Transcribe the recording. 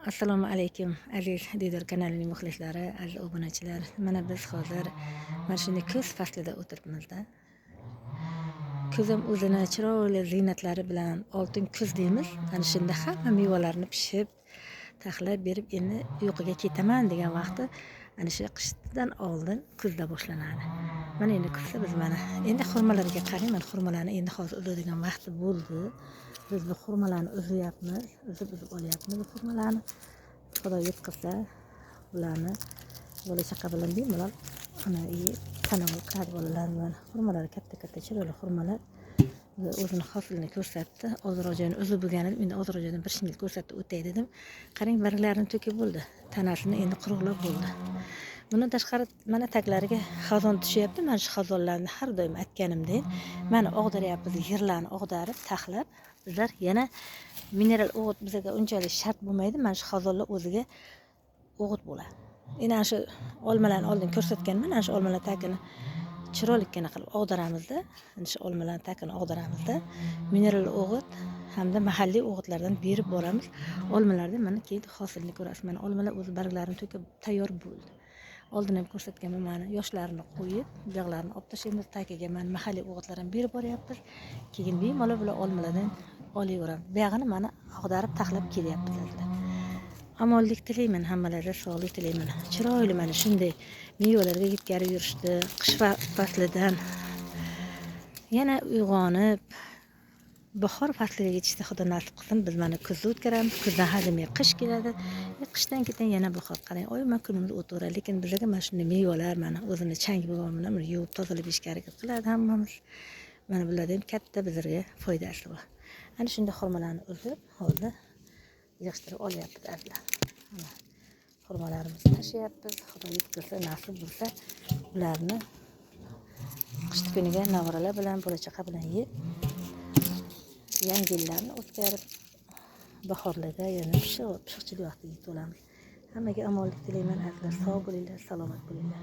Assalomu alaykum aziz Diydor kanalining muxlislari, aziz obunachilar. Mana biz hozir mana shunday kuz faslida o'tiribmiz-da. Kuz ham o'zini chiroyli ziynatlari bilan oltin kuz deymiz. Ana shunda hamma mevalarni pishib, taxlab berib, endi uyquga ketaman degan vaqti ana shu qishdan oldin kuzda boshlanadi. Mana endi kuzda biz mana endi xurmalarga qarang, mana xurmalarni endi hozir uzadigan vaqti bo'ldi. Biz bu xurmalarni uzyapmiz, uzib olyapmiz bu xurmalarni. Xudo yetkazsa, bularni bola chaqa bilan bemalol tanovul qiladi bolalar. Mana xurmalar katta chiroyli xurmalar o'zini hosilini ko'rsatdi. Ozroq joyini uzib bo'lgan edim, endi ozroq joydan bir shingil ko'rsatib o'tay dedim. Qarang, barglarini to'kib bo'ldi. Tanasini endi quruqlab bo'ldi. Bundan tashqari mana taglariga xazon tushyapti. Mana shu xazonlarni har doim aytganimdek, mana og'daryapmiz, yerlarni og'darib, taxlab. Bizlar yana mineral o'g'it bizga unchalik shart bo'lmaydi. Mana shu xazonlar o'ziga o'g'it bo'ladi. Endi ana shu olmalarni oldin ko'rsatganman. Mana shu olmalar tagini chiroylikkina qilib og'daramizda. Ana shu olmalarni tagini og'daramizda. Mineral o'g'it hamda mahalliy o'g'itlardan berib boramiz. Olmalarda mana keyin hosilni ko'rasiz. Mana olmalar o'z barglarini to'kib tayyor bo'ldi. Oldin ham ko'rsatganman, mana yoshlarini qo'yib, buyog'larini olib tashlaymiz, tagiga mana mahalliy o'g'itlarni berib boryapmiz. Keyin bemalol bular olmalardan olaveramiz. Buyog'ini mana ag'darib taxlab kelyapmiz. Omonlik tilayman, hammalarga sog'lik tilayman. Chiroyli mana shunday mevalarga yetkazib yurishdi. Qish faslidan yana uyg'onib bahor fasliga yetishdi. Xudo nasib qilsin, biz mana kuzda o'tkazamiz. Kuzdan hademay qish keladi. Qishdan keyin yana bahor. Qarang, oyma kunimiz o'taveradi, lekin bizga mana shunday mevalar mana o'zini changi bo'lgan bilan yuvib tozalab yeyishga harakat qiladi hammamiz. Mana bularda ham katta bizga foydasi bor. Ana shunday xurmalarni uzib, hozir yig'ishtirib olyapmiz azizlar. Mana xurmalarimizni tashlayapmiz. Xudo yetkazsa, nasib bo'lsa, ularni qish kuniga navralar bilan, bola chaqa bilan yeb, yangi yillarni o'tkazib, bahorlarda yana pishiqchilik vaqtiga yetib olamiz. Hammaga omonlik tilayman azizlar. Sog' bo'linglar, salomat bo'linglar.